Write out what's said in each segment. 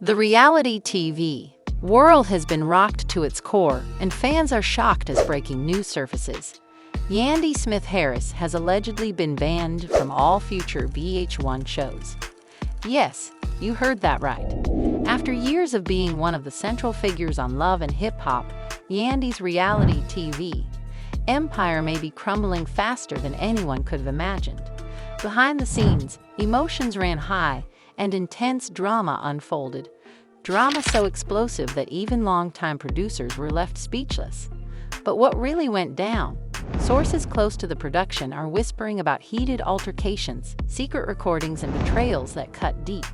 The reality TV world has been rocked to its core, and fans are shocked as breaking news surfaces. Yandy Smith Harris has allegedly been banned from all future VH1 shows. Yes, you heard that right. After years of being one of the central figures on Love and Hip Hop, Yandy's reality TV empire may be crumbling faster than anyone could have imagined. Behind the scenes, emotions ran high and intense drama unfolded. Drama so explosive that even longtime producers were left speechless. But what really went down? Sources close to the production are whispering about heated altercations, secret recordings, and betrayals that cut deep.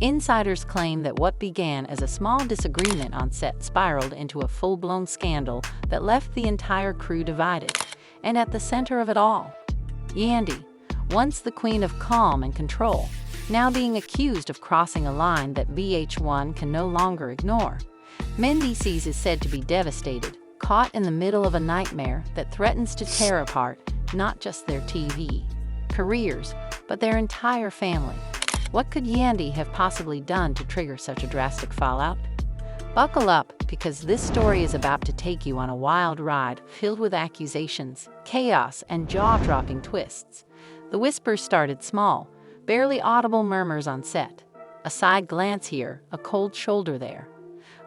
Insiders claim that what began as a small disagreement on set spiraled into a full-blown scandal that left the entire crew divided. And at the center of it all, Yandy, once the queen of calm and control, now being accused of crossing a line that VH1 can no longer ignore. Mendeecees is said to be devastated, caught in the middle of a nightmare that threatens to tear apart not just their TV careers, but their entire family. What could Yandy have possibly done to trigger such a drastic fallout? Buckle up, because this story is about to take you on a wild ride filled with accusations, chaos, and jaw-dropping twists. The whispers started small, barely audible murmurs on set, a side glance here, a cold shoulder there.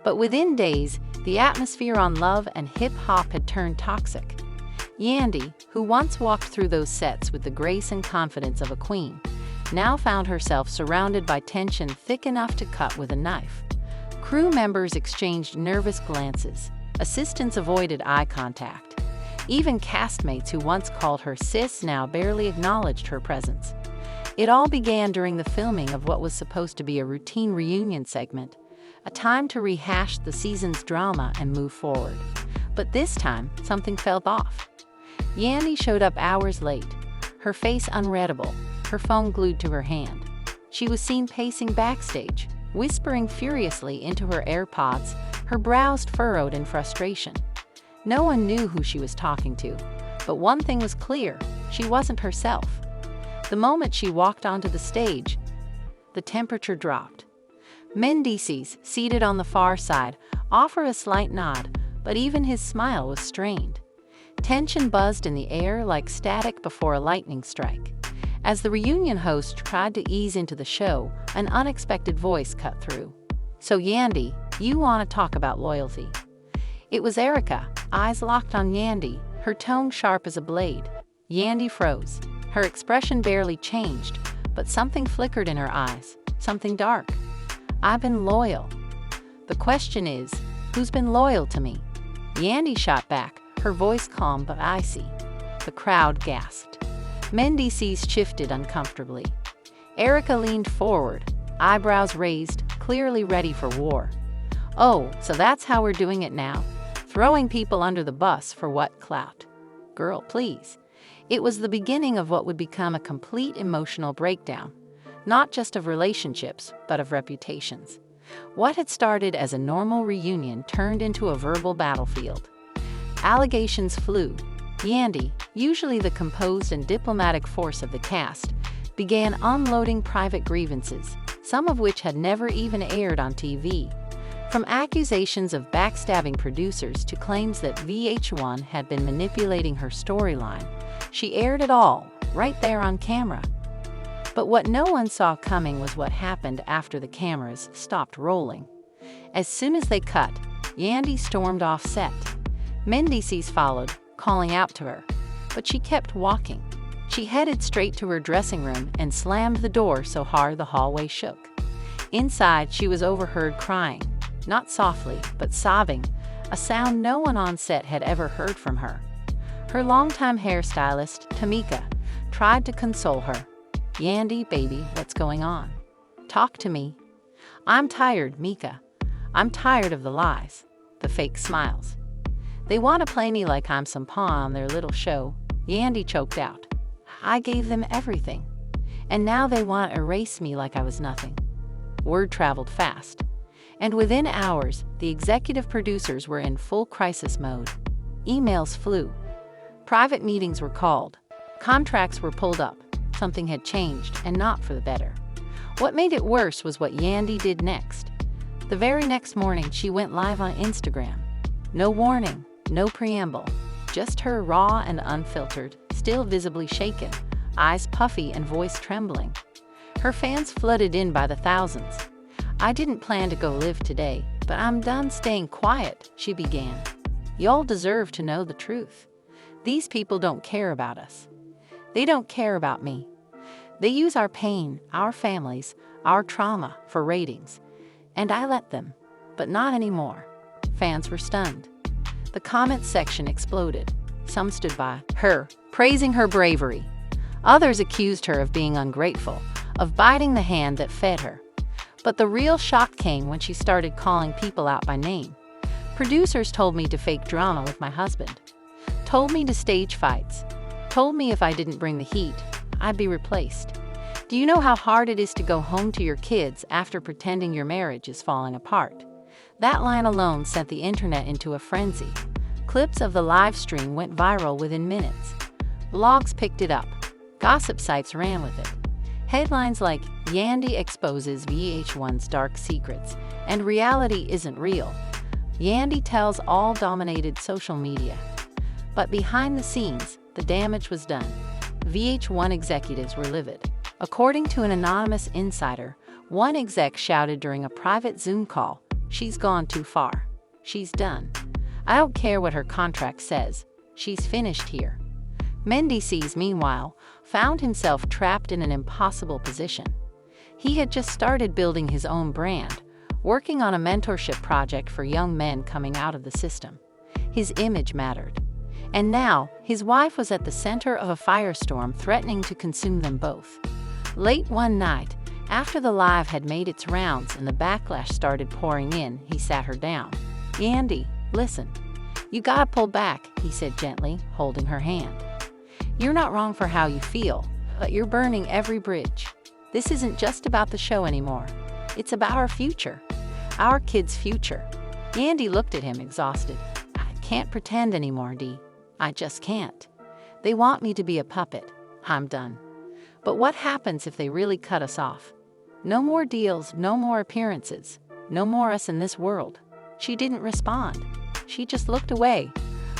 But within days, the atmosphere on Love and Hip Hop had turned toxic. Yandy, who once walked through those sets with the grace and confidence of a queen, now found herself surrounded by tension thick enough to cut with a knife. Crew members exchanged nervous glances, assistants avoided eye contact. Even castmates who once called her sis now barely acknowledged her presence. It all began during the filming of what was supposed to be a routine reunion segment, a time to rehash the season's drama and move forward. But this time, something felt off. Yandy showed up hours late, her face unreadable, her phone glued to her hand. She was seen pacing backstage, whispering furiously into her AirPods, her brows furrowed in frustration. No one knew who she was talking to, but one thing was clear: she wasn't herself. The moment she walked onto the stage, the temperature dropped. Mendeecees, seated on the far side, offered a slight nod, but even his smile was strained. Tension buzzed in the air like static before a lightning strike. As the reunion host tried to ease into the show, an unexpected voice cut through. "So Yandy, you want to talk about loyalty?" It was Erica, eyes locked on Yandy, her tone sharp as a blade. Yandy froze. Her expression barely changed, but something flickered in her eyes, something dark. "I've been loyal. The question is, who's been loyal to me?" Yandy shot back, her voice calm but icy. The crowd gasped. Mendeecees shifted uncomfortably. Erica leaned forward, eyebrows raised, clearly ready for war. "Oh, so that's how we're doing it now? Throwing people under the bus for what clout? Girl, please." It was the beginning of what would become a complete emotional breakdown, not just of relationships, but of reputations. What had started as a normal reunion turned into a verbal battlefield. Allegations flew. Yandy, usually the composed and diplomatic force of the cast, began unloading private grievances, some of which had never even aired on TV. From accusations of backstabbing producers to claims that VH1 had been manipulating her storyline, she aired it all, right there on camera. But what no one saw coming was what happened after the cameras stopped rolling. As soon as they cut, Yandy stormed off set. Mendeecees followed, calling out to her, but she kept walking. She headed straight to her dressing room and slammed the door so hard the hallway shook. Inside, she was overheard crying, not softly, but sobbing, a sound no one on set had ever heard from her. Her longtime hairstylist, Tamika, tried to console her. "Yandy, baby, what's going on? Talk to me." "I'm tired, Mika. I'm tired of the lies, the fake smiles. They want to play me like I'm some pawn on their little show." Yandy choked out. "I gave them everything, and now they want to erase me like I was nothing." Word traveled fast, and within hours, the executive producers were in full crisis mode. Emails flew. Private meetings were called. Contracts were pulled up. Something had changed, and not for the better. What made it worse was what Yandy did next. The very next morning, she went live on Instagram. No warning, no preamble, just her raw and unfiltered, still visibly shaken, eyes puffy and voice trembling. Her fans flooded in by the thousands. "I didn't plan to go live today, but I'm done staying quiet," she began. "Y'all deserve to know the truth. These people don't care about us. They don't care about me. They use our pain, our families, our trauma for ratings. And I let them, but not anymore." Fans were stunned. The comments section exploded. Some stood by her, praising her bravery. Others accused her of being ungrateful, of biting the hand that fed her. But the real shock came when she started calling people out by name. "Producers told me to fake drama with my husband. Told me to stage fights. Told me if I didn't bring the heat, I'd be replaced. Do you know how hard it is to go home to your kids after pretending your marriage is falling apart?" That line alone sent the internet into a frenzy. Clips of the live stream went viral within minutes. Blogs picked it up. Gossip sites ran with it. Headlines like "Yandy exposes VH1's dark secrets" and "Reality isn't real." Yandy tells all dominated social media. But behind the scenes, the damage was done. VH1 executives were livid. According to an anonymous insider, one exec shouted during a private Zoom call, "She's gone too far. She's done. I don't care what her contract says. She's finished here." Mendeecees, meanwhile, found himself trapped in an impossible position. He had just started building his own brand, working on a mentorship project for young men coming out of the system. His image mattered. And now, his wife was at the center of a firestorm threatening to consume them both. Late one night, after the live had made its rounds and the backlash started pouring in, he sat her down. "Yandy, listen. You gotta pull back," he said gently, holding her hand. "You're not wrong for how you feel, but you're burning every bridge. This isn't just about the show anymore. It's about our future. Our kids' future." Yandy looked at him, exhausted. "I can't pretend anymore, Dee. I just can't. They want me to be a puppet. I'm done. But what happens if they really cut us off? No more deals, no more appearances, no more us in this world." She didn't respond. She just looked away,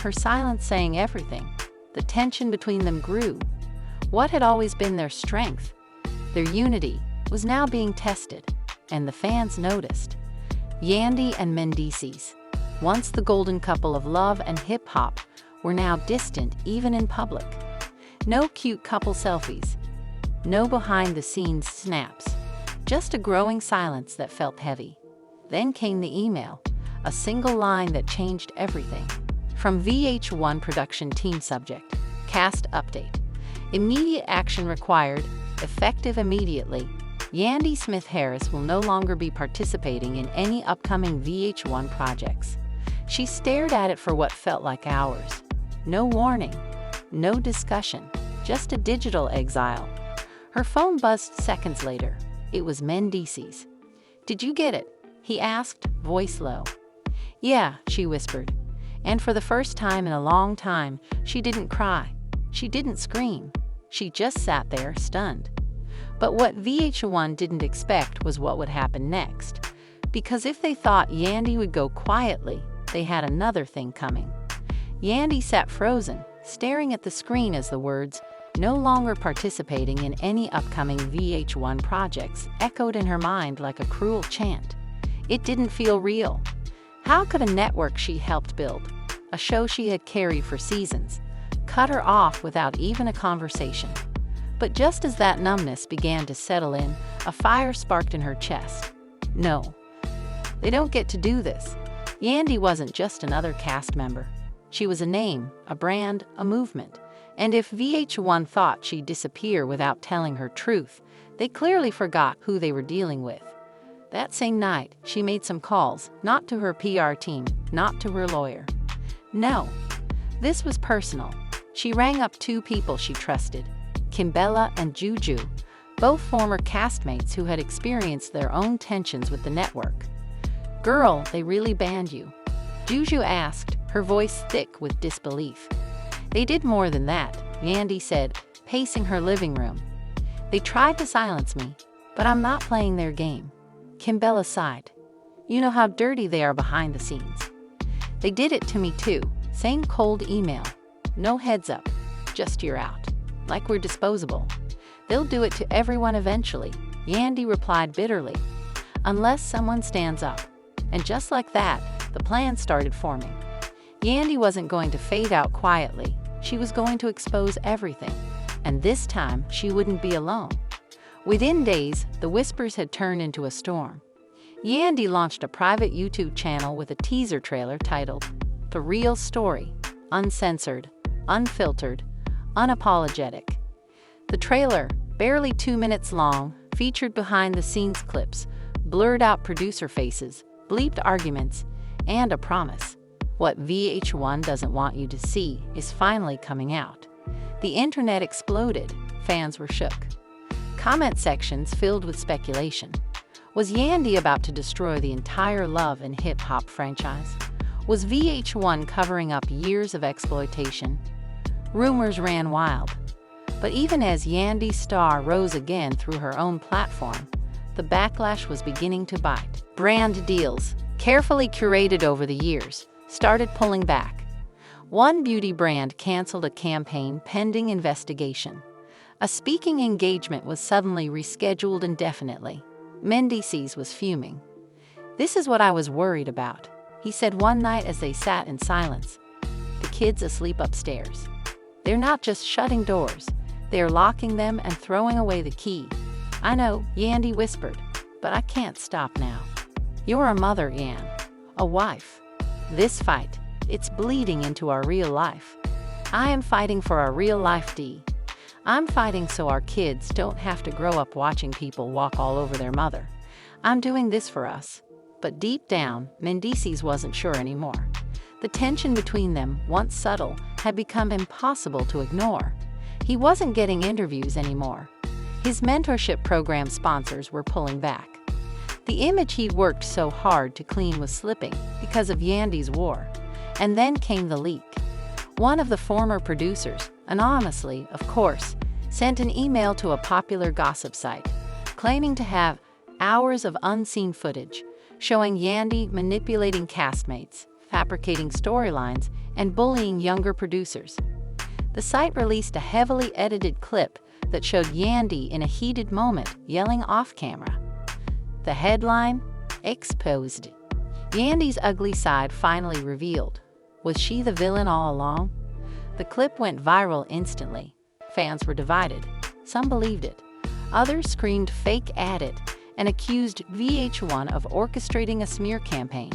her silence saying everything. The tension between them grew. What had always been their strength, their unity, was now being tested, and the fans noticed. Yandy and Mendeecees, once the golden couple of love and hip-hop, were now distant even in public. No cute couple selfies. No behind-the-scenes snaps. Just a growing silence that felt heavy. Then came the email, a single line that changed everything. From VH1 production team subject, cast update. Immediate action required, effective immediately. Yandy Smith Harris will no longer be participating in any upcoming VH1 projects. She stared at it for what felt like hours. No warning, no discussion, just a digital exile. Her phone buzzed seconds later. It was Mendeecees. "Did you get it?" he asked, voice low. "Yeah," she whispered. And for the first time in a long time, she didn't cry. She didn't scream. She just sat there, stunned. But what VH1 didn't expect was what would happen next. Because if they thought Yandy would go quietly, they had another thing coming. Yandy sat frozen, staring at the screen as the words, "no longer participating in any upcoming VH1 projects," echoed in her mind like a cruel chant. It didn't feel real. How could a network she helped build, a show she had carried for seasons, cut her off without even a conversation? But just as that numbness began to settle in, a fire sparked in her chest. No, they don't get to do this. Yandy wasn't just another cast member. She was a name, a brand, a movement. And if VH1 thought she'd disappear without telling her truth, they clearly forgot who they were dealing with. That same night, she made some calls, not to her PR team, not to her lawyer. No, this was personal. She rang up two people she trusted, Kimbella and Juju, both former castmates who had experienced their own tensions with the network. "Girl, they really banned you?" Juju asked, her voice thick with disbelief. "They did more than that," Yandy said, pacing her living room. "They tried to silence me, but I'm not playing their game." Kimbella sighed. You know how dirty they are behind the scenes. They did it to me too. Same cold email. No heads up. Just you're out. Like we're disposable. They'll do it to everyone eventually, Yandy replied bitterly. Unless someone stands up. And just like that, the plan started forming. Yandy wasn't going to fade out quietly. She was going to expose everything. And this time, she wouldn't be alone. Within days, the whispers had turned into a storm. Yandy launched a private YouTube channel with a teaser trailer titled The Real Story, uncensored, unfiltered, unapologetic. The trailer, barely 2 minutes long, featured behind-the-scenes clips, blurred out producer faces, bleeped arguments, and a promise. What VH1 doesn't want you to see is finally coming out. The internet exploded. Fans were shook. Comment sections filled with speculation. Was Yandy about to destroy the entire love and hip-hop franchise? Was VH1 covering up years of exploitation? Rumors ran wild. But even as Yandy's star rose again through her own platform, the backlash was beginning to bite. Brand deals, carefully curated over the years, started pulling back. One beauty brand canceled a campaign pending investigation. A speaking engagement was suddenly rescheduled indefinitely. Mendeecees was fuming. "This is what I was worried about," he said one night as they sat in silence. "The kids asleep upstairs. They're not just shutting doors, they're locking them and throwing away the key." "I know," Yandy whispered, "but I can't stop now." "You're a mother, Yan. A wife. This fight, it's bleeding into our real life. I am fighting for our real life, D. I'm fighting so our kids don't have to grow up watching people walk all over their mother. I'm doing this for us." But deep down, mendeecees wasn't sure anymore. The tension between them, once subtle, had become impossible to ignore. He wasn't getting interviews anymore. His mentorship program sponsors were pulling back. The image he'd worked so hard to clean was slipping because of Yandy's war. And then came the leak. One of the former producers, anonymously, of course, sent an email to a popular gossip site, claiming to have hours of unseen footage showing Yandy manipulating castmates, fabricating storylines, and bullying younger producers. The site released a heavily edited clip that showed Yandy in a heated moment yelling off-camera. The headline? Exposed. Yandy's ugly side finally revealed. Was she the villain all along? The clip went viral instantly. Fans were divided. Some believed it. Others screamed fake at it and accused VH1 of orchestrating a smear campaign.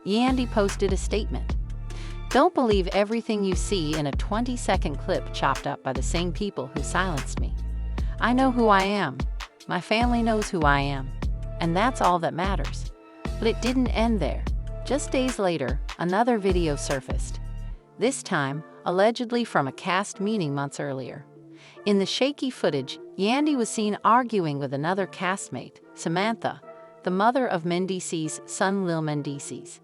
Yandy posted a statement. "Don't believe everything you see in a 20-second clip chopped up by the same people who silenced me. I know who I am. My family knows who I am. And that's all that matters." But it didn't end there. Just days later, another video surfaced. This time, allegedly from a cast meeting months earlier. In the shaky footage, Yandy was seen arguing with another castmate, Samantha, the mother of mendeecees' son Lil Mendeecees.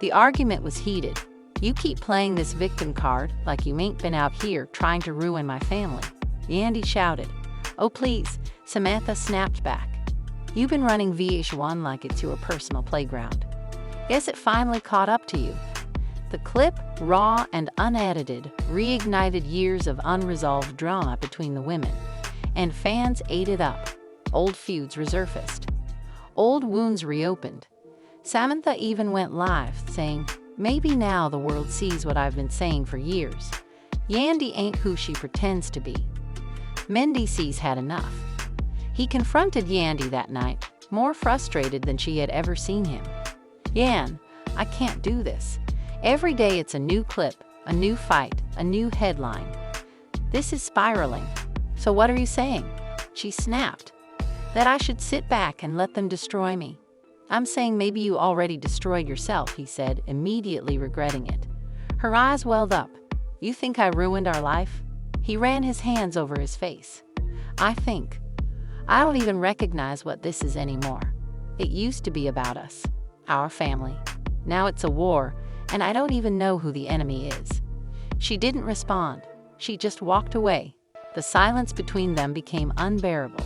The argument was heated. "You keep playing this victim card like you ain't been out here trying to ruin my family," Yandy shouted. "Oh please," Samantha snapped back. "You've been running VH1 like it's your personal playground. Guess it finally caught up to you." The clip, raw and unedited, reignited years of unresolved drama between the women, and fans ate it up. Old feuds resurfaced. Old wounds reopened. Samantha even went live, saying, "Maybe now the world sees what I've been saying for years. Yandy ain't who she pretends to be." Mendeecees had enough. He confronted Yandy that night, more frustrated than she had ever seen him. "Yan, I can't do this. Every day it's a new clip, a new fight, a new headline. This is spiraling. So what are you saying?" She snapped. "That I should sit back and let them destroy me." "I'm saying maybe you already destroyed yourself," he said, immediately regretting it. Her eyes welled up. "You think I ruined our life?" He ran his hands over his face. I don't even recognize what this is anymore. It used to be about us, our family. Now it's a war, and I don't even know who the enemy is." She didn't respond. She just walked away. The silence between them became unbearable.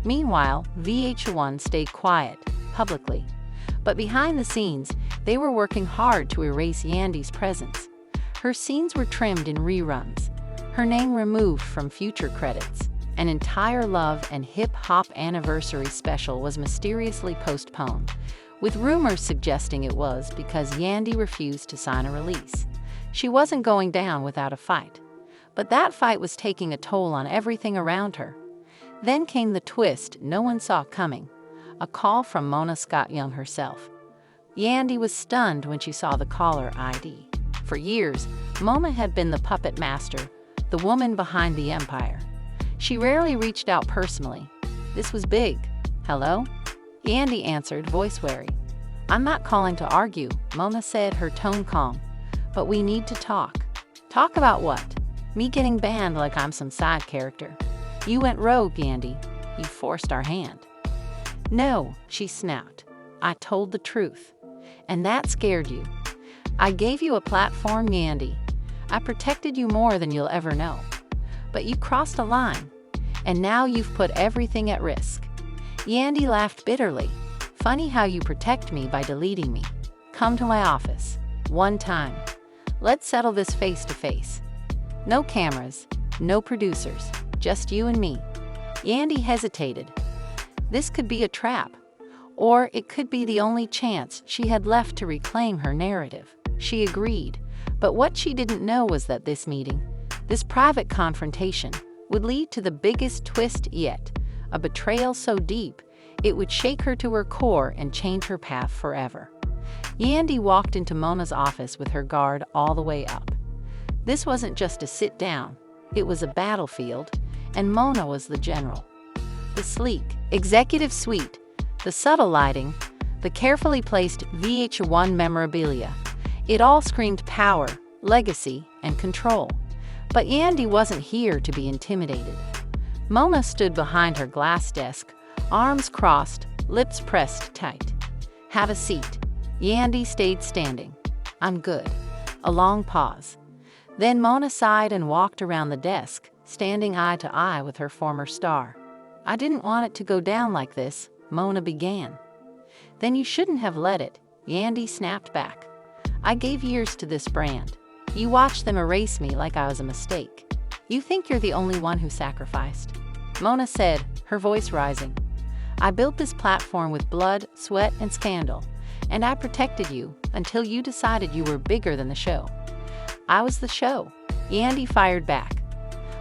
Meanwhile, VH1 stayed quiet, publicly. But behind the scenes, they were working hard to erase Yandy's presence. Her scenes were trimmed in reruns, her name removed from future credits. An entire Love and Hip Hop anniversary special was mysteriously postponed, with rumors suggesting it was because Yandy refused to sign a release. She wasn't going down without a fight. But that fight was taking a toll on everything around her. Then came the twist no one saw coming, a call from Mona Scott Young herself. Yandy was stunned when she saw the caller ID. For years, Mona had been the puppet master, the woman behind the empire. She rarely reached out personally. This was big. "Hello?" Yandy answered, voice wary. "I'm not calling to argue," Mona said, her tone calm. "But we need to talk." "Talk about what?" "Me getting banned like I'm some side character." "You went rogue, Yandy. You forced our hand." "No," she snapped. "I told the truth. And that scared you. I gave you a platform, Yandy. I protected you more than you'll ever know. But you crossed a line. And now you've put everything at risk." Yandy laughed bitterly. "Funny how you protect me by deleting me. Come to my office. One time. Let's settle this face to face. No cameras, no producers, just you and me." Yandy hesitated. This could be a trap, or it could be the only chance she had left to reclaim her narrative. She agreed, but what she didn't know was that this meeting, this private confrontation, would lead to the biggest twist yet, a betrayal so deep it would shake her to her core and change her path forever. Yandy walked into Mona's office with her guard all the way up. This wasn't just a sit down, it was a battlefield, and Mona was the general. The sleek, executive suite, the subtle lighting, the carefully placed VH1 memorabilia, it all screamed power, legacy, and control. But Yandy wasn't here to be intimidated. Mona stood behind her glass desk, arms crossed, lips pressed tight. "Have a seat." Yandy stayed standing. "I'm good." A long pause. Then Mona sighed and walked around the desk, standing eye to eye with her former star. "I didn't want it to go down like this," Mona began. "Then you shouldn't have let it," Yandy snapped back. "I gave years to this brand. You watched them erase me like I was a mistake. You think you're the only one who sacrificed." Mona said, her voice rising. "I built this platform with blood, sweat, and scandal, and I protected you until you decided you were bigger than the show." "I was the show," Yandy fired back.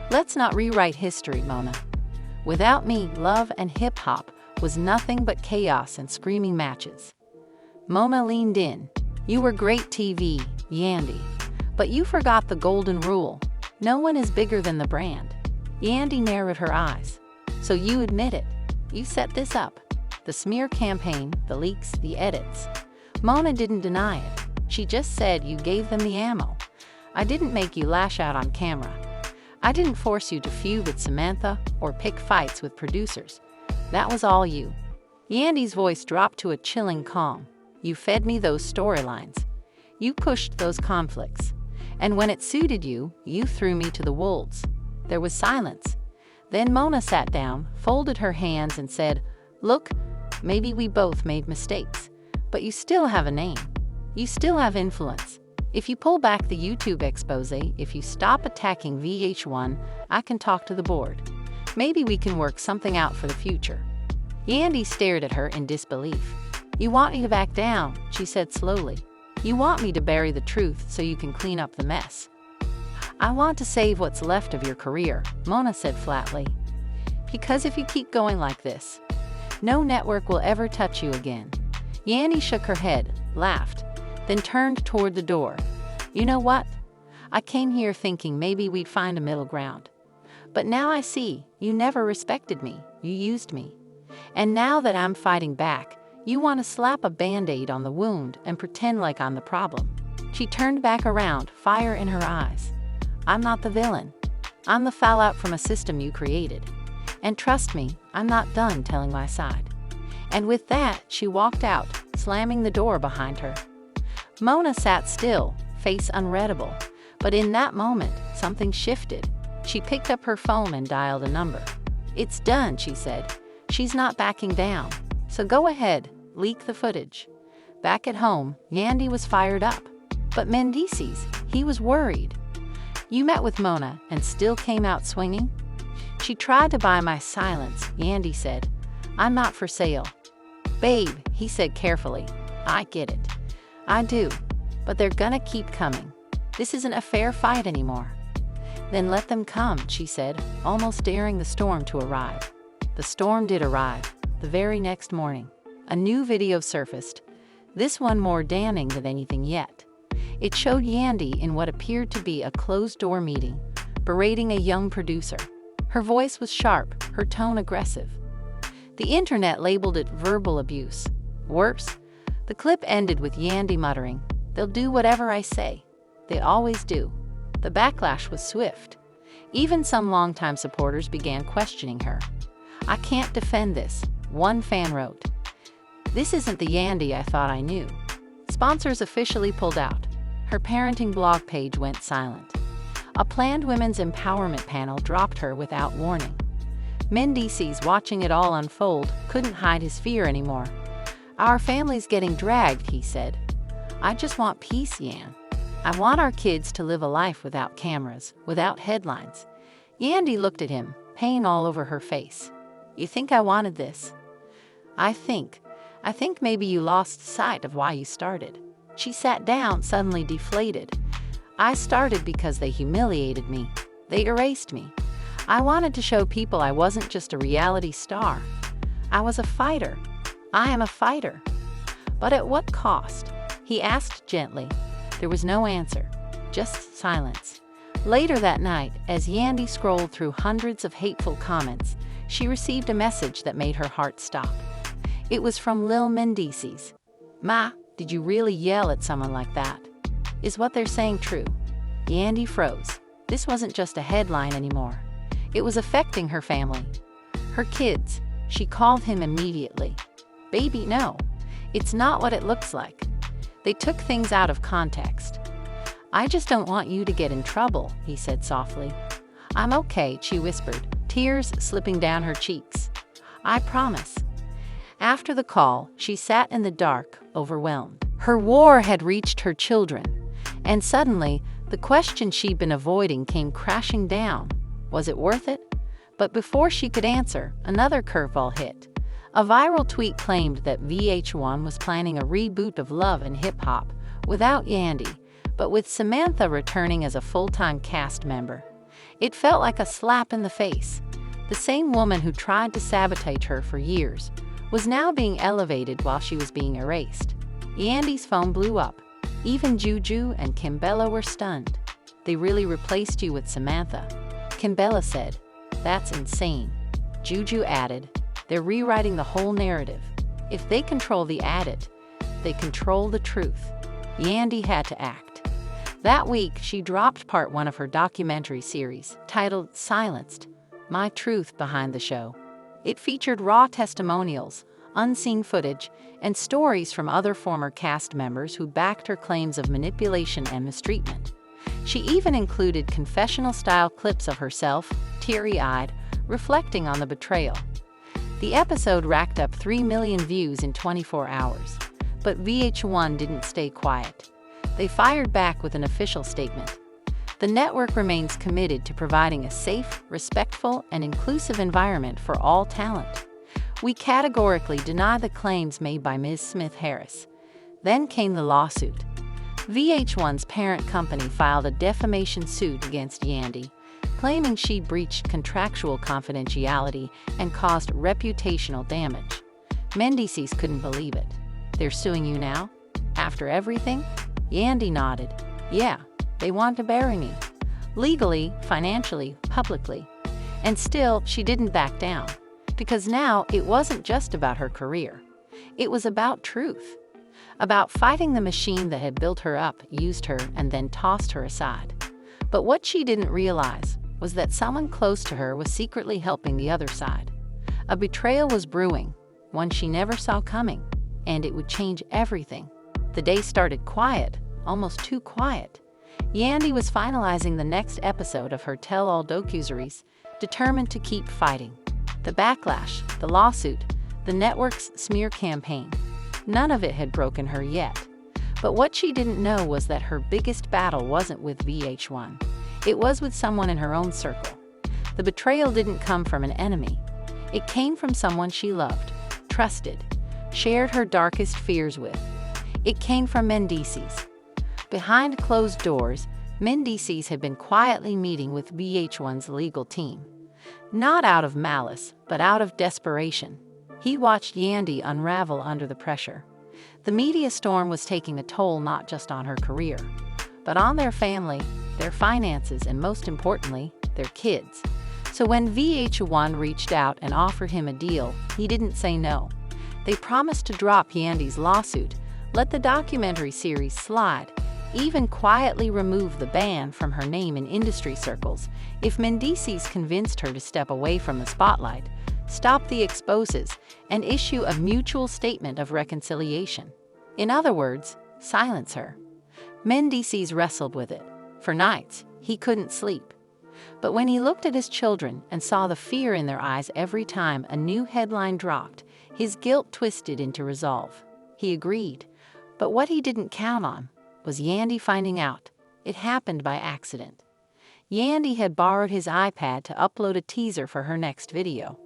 "Let's not rewrite history, Mona. Without me, Love and Hip Hop was nothing but chaos and screaming matches." Mona leaned in. "You were great TV, Yandy. But you forgot the golden rule. No one is bigger than the brand." Yandy narrowed her eyes. "So you admit it. You set this up. The smear campaign, the leaks, the edits." Mona didn't deny it. She just said you gave them the ammo. "I didn't make you lash out on camera. I didn't force you to feud with Samantha or pick fights with producers. That was all you." Yandy's voice dropped to a chilling calm. "You fed me those storylines. You pushed those conflicts. And when it suited you, you threw me to the wolves." There was silence. Then Mona sat down, folded her hands, and said, "Look, maybe we both made mistakes, but you still have a name. You still have influence. If you pull back the YouTube expose, if you stop attacking VH1, I can talk to the board. Maybe we can work something out for the future." Yandy stared at her in disbelief. "You want me to back down," she said slowly. "You want me to bury the truth so you can clean up the mess." "I want to save what's left of your career," Mona said flatly. "Because if you keep going like this, no network will ever touch you again." Yandy shook her head, laughed, then turned toward the door. "You know what? I came here thinking maybe we'd find a middle ground. But now I see, you never respected me, you used me. And now that I'm fighting back, you want to slap a Band-Aid on the wound and pretend like I'm the problem." She turned back around, fire in her eyes. "I'm not the villain. I'm the fallout from a system you created. And trust me, I'm not done telling my side." And with that, she walked out, slamming the door behind her. Mona sat still, face unreadable. But in that moment, something shifted. She picked up her phone and dialed a number. "It's done," she said. "She's not backing down. So go ahead, leak the footage. Back at home, Yandy was fired up. But mendeecees, he was worried. "You met with Mona and still came out swinging?" "She tried to buy my silence," Yandy said. "I'm not for sale." "Babe," he said carefully, "I get it. I do. But they're gonna keep coming. This isn't a fair fight anymore." "Then let them come," she said, almost daring the storm to arrive. The storm did arrive. The very next morning, a new video surfaced, this one more damning than anything yet. It showed Yandy in what appeared to be a closed-door meeting, berating a young producer. Her voice was sharp, her tone aggressive. The internet labeled it verbal abuse. Worse, the clip ended with Yandy muttering, "They'll do whatever I say. They always do." The backlash was swift. Even some longtime supporters began questioning her. "I can't defend this," one fan wrote. "This isn't the Yandy I thought I knew." Sponsors officially pulled out. Her parenting blog page went silent. A planned women's empowerment panel dropped her without warning. mendeecees, watching it all unfold, couldn't hide his fear anymore. "Our family's getting dragged," he said. "I just want peace, Yan. I want our kids to live a life without cameras, without headlines." Yandy looked at him, pain all over her face. "You think I wanted this?" I think maybe you lost sight of why you started." She sat down, suddenly deflated. "I started because they humiliated me. They erased me. I wanted to show people I wasn't just a reality star. I was a fighter. I am a fighter." "But at what cost?" he asked gently. There was no answer, just silence. Later that night, as Yandy scrolled through hundreds of hateful comments, she received a message that made her heart stop. It was from Lil mendeecees. "Ma, did you really yell at someone like that? Is what they're saying true?" Yandy froze. This wasn't just a headline anymore. It was affecting her family. Her kids. She called him immediately. "Baby, no. It's not what it looks like. They took things out of context." "I just don't want you to get in trouble," he said softly. "I'm okay," she whispered, tears slipping down her cheeks. "I promise." After the call, she sat in the dark, overwhelmed. Her war had reached her children, and suddenly, the question she'd been avoiding came crashing down. Was it worth it? But before she could answer, another curveball hit. A viral tweet claimed that VH1 was planning a reboot of Love and Hip Hop, without Yandy, but with Samantha returning as a full-time cast member. It felt like a slap in the face. The same woman who tried to sabotage her for years was now being elevated while she was being erased. Yandy's phone blew up. Even Juju and Kimbella were stunned. "They really replaced you with Samantha," Kimbella said. "That's insane." Juju added, "They're rewriting the whole narrative. If they control the edit, they control the truth." Yandy had to act. That week, she dropped part 1 of her documentary series, titled Silenced: My Truth Behind the Show. It featured raw testimonials, unseen footage, and stories from other former cast members who backed her claims of manipulation and mistreatment. She even included confessional-style clips of herself, teary-eyed, reflecting on the betrayal. The episode racked up 3 million views in 24 hours. But VH1 didn't stay quiet. They fired back with an official statement. The network remains committed to providing a safe, respectful, and inclusive environment for all talent. "We categorically deny the claims made by Ms. Smith-Harris." Then came the lawsuit. VH1's parent company filed a defamation suit against Yandy, claiming she breached contractual confidentiality and caused reputational damage. mendeecees couldn't believe it. "They're suing you now? After everything?" Yandy nodded. "Yeah, they want to bury me. Legally, financially, publicly." And still, she didn't back down. Because now, it wasn't just about her career. It was about truth. About fighting the machine that had built her up, used her, and then tossed her aside. But what she didn't realize was that someone close to her was secretly helping the other side. A betrayal was brewing, one she never saw coming, and it would change everything. The day started quiet, almost too quiet. Yandy was finalizing the next episode of her tell-all docuseries, determined to keep fighting. The backlash, the lawsuit, the network's smear campaign. None of it had broken her yet. But what she didn't know was that her biggest battle wasn't with VH1. It was with someone in her own circle. The betrayal didn't come from an enemy. It came from someone she loved, trusted, shared her darkest fears with. It came from mendeecees. Behind closed doors, mendeecees had been quietly meeting with VH1's legal team. Not out of malice, but out of desperation. He watched Yandy unravel under the pressure. The media storm was taking a toll not just on her career, but on their family, their finances, and most importantly, their kids. So when VH1 reached out and offered him a deal, he didn't say no. They promised to drop Yandy's lawsuit, let the documentary series slide, even quietly remove the ban from her name in industry circles if mendeecees convinced her to step away from the spotlight, stop the exposes, and issue a mutual statement of reconciliation. In other words, silence her. Mendeecees wrestled with it. For nights, he couldn't sleep. But when he looked at his children and saw the fear in their eyes every time a new headline dropped, his guilt twisted into resolve. He agreed. But what he didn't count on was Yandy finding out. It happened by accident. Yandy had borrowed his iPad to upload a teaser for her next video.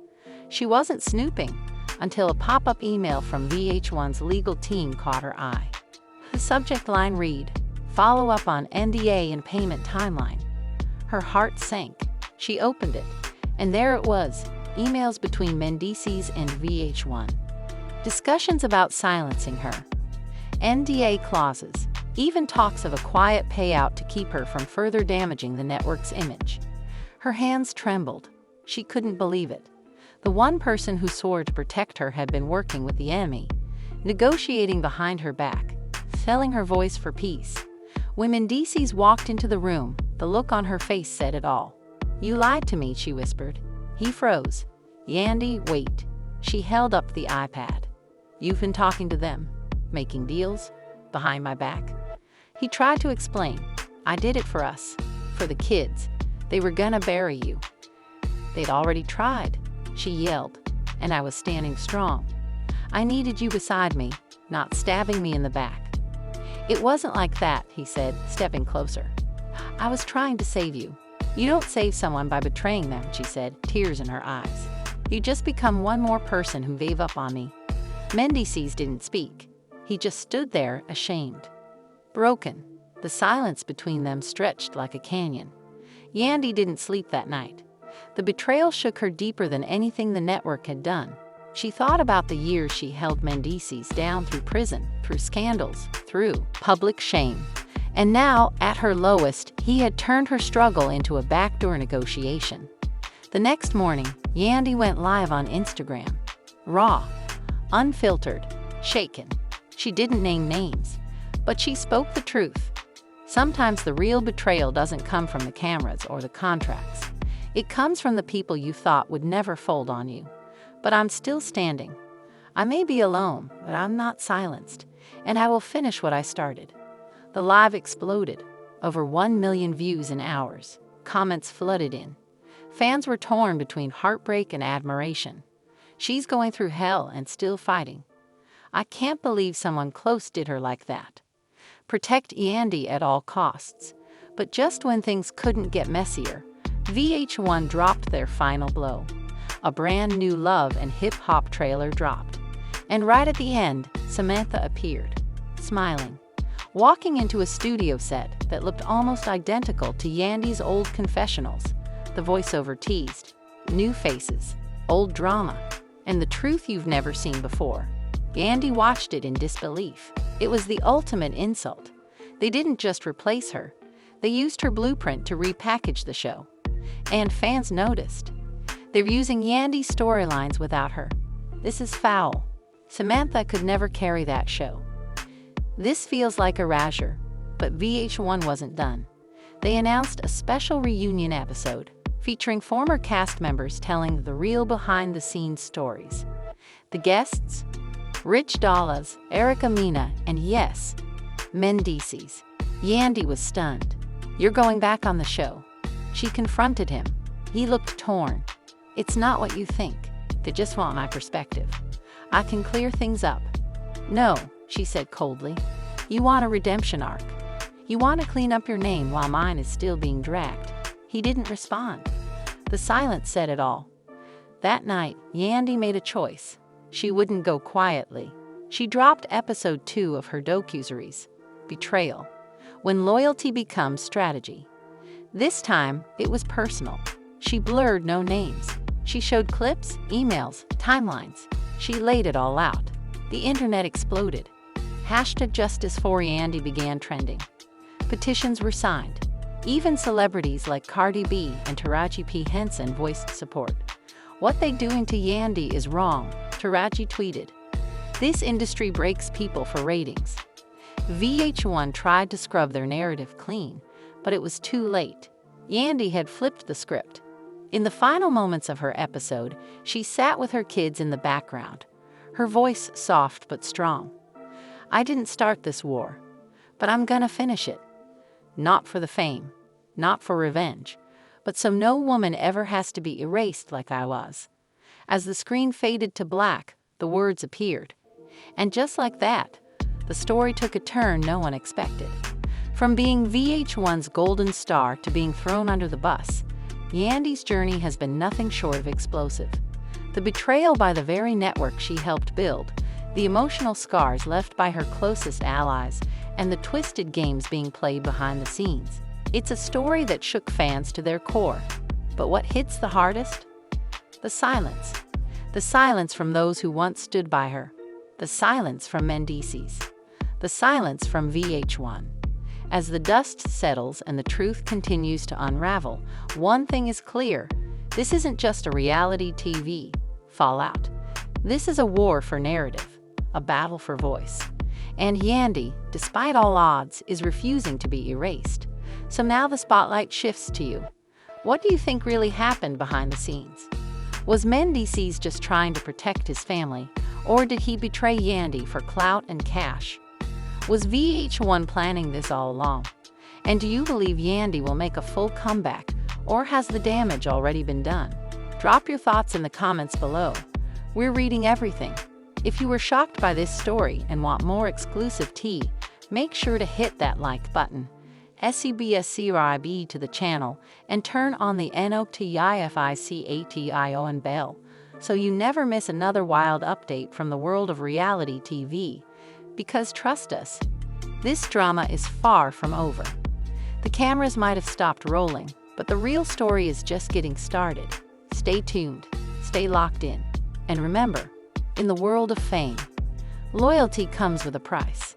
She wasn't snooping until a pop-up email from VH1's legal team caught her eye. The subject line read, "Follow up on NDA and payment timeline." Her heart sank. She opened it, and there it was, emails between mendeecees and VH1. Discussions about silencing her. NDA clauses, even talks of a quiet payout to keep her from further damaging the network's image. Her hands trembled. She couldn't believe it. The one person who swore to protect her had been working with the enemy, negotiating behind her back, selling her voice for peace. When mendeecees walked into the room, the look on her face said it all. "You lied to me," she whispered. He froze. "Yandy, wait." She held up the iPad. "You've been talking to them, making deals, behind my back?" He tried to explain. "I did it for us, for the kids. They were gonna bury you." "They'd already tried," she yelled, "and I was standing strong. I needed you beside me, not stabbing me in the back." "It wasn't like that," he said, stepping closer. "I was trying to save you." "You don't save someone by betraying them," she said, tears in her eyes. "You just become one more person who gave up on me." Mendeecees didn't speak. He just stood there, ashamed. Broken. The silence between them stretched like a canyon. Yandy didn't sleep that night. The betrayal shook her deeper than anything the network had done. She thought about the years she held mendeecees down through prison, through scandals, through public shame. And now, at her lowest, he had turned her struggle into a backdoor negotiation. The next morning, Yandy went live on Instagram. Raw, unfiltered, shaken. She didn't name names, but she spoke the truth. Sometimes the real betrayal doesn't come from the cameras or the contracts. It comes from the people you thought would never fold on you. But I'm still standing. I may be alone, but I'm not silenced, and I will finish what I started. The live exploded. Over 1 million views in hours. Comments flooded in. Fans were torn between heartbreak and admiration. "She's going through hell and still fighting. I can't believe someone close did her like that. Protect Yandy at all costs." But just when things couldn't get messier, VH1 dropped their final blow. A brand new love and hip-hop trailer dropped. And right at the end, Samantha appeared, smiling, walking into a studio set that looked almost identical to Yandy's old confessionals. The voiceover teased, "New faces, old drama, and the truth you've never seen before." Yandy watched it in disbelief. It was the ultimate insult. They didn't just replace her. They used her blueprint to repackage the show. And fans noticed. They're using Yandy's storylines without her. This is foul. Samantha could never carry that show. This feels like erasure, but VH1 wasn't done. They announced a special reunion episode featuring former cast members telling the real behind-the-scenes stories. The guests? Rich Dollaz, Erica Mena, and yes, mendeecees. Yandy was stunned. "You're going back on the show." She confronted him. He looked torn. "It's not what you think. They just want my perspective. I can clear things up." "No," she said coldly. "You want a redemption arc. You want to clean up your name while mine is still being dragged." He didn't respond. The silence said it all. That night, Yandy made a choice. She wouldn't go quietly. She dropped episode 2 of her docuseries, Betrayal, When Loyalty Becomes Strategy. This time, it was personal. She blurred no names. She showed clips, emails, timelines. She laid it all out. The internet exploded. #JusticeForYandy began trending. Petitions were signed. Even celebrities like Cardi B and Taraji P. Henson voiced support. "What they doing to Yandy is wrong," Taraji tweeted. "This industry breaks people for ratings." VH1 tried to scrub their narrative clean, but it was too late. Yandy had flipped the script. In the final moments of her episode, she sat with her kids in the background, her voice soft but strong. "I didn't start this war, but I'm gonna finish it. Not for the fame, not for revenge, but so no woman ever has to be erased like I was." As the screen faded to black, the words appeared. And just like that, the story took a turn no one expected. From being VH1's golden star to being thrown under the bus, Yandy's journey has been nothing short of explosive. The betrayal by the very network she helped build, the emotional scars left by her closest allies, and the twisted games being played behind the scenes. It's a story that shook fans to their core. But what hits the hardest? The silence. The silence from those who once stood by her. The silence from mendeecees. The silence from VH1. As the dust settles and the truth continues to unravel, one thing is clear: this isn't just a reality TV fallout. This is a war for narrative, a battle for voice. And Yandy, despite all odds, is refusing to be erased. So now the spotlight shifts to you. What do you think really happened behind the scenes? Was mendeecees just trying to protect his family, or did he betray Yandy for clout and cash? Was VH1 planning this all along? And do you believe Yandy will make a full comeback, or has the damage already been done? Drop your thoughts in the comments below. We're reading everything. If you were shocked by this story and want more exclusive tea, make sure to hit that like button, subscribe to the channel, and turn on the notification bell so you never miss another wild update from the world of reality TV. Because trust us, this drama is far from over. The cameras might have stopped rolling, but the real story is just getting started. Stay tuned, stay locked in, and remember, in the world of fame, loyalty comes with a price.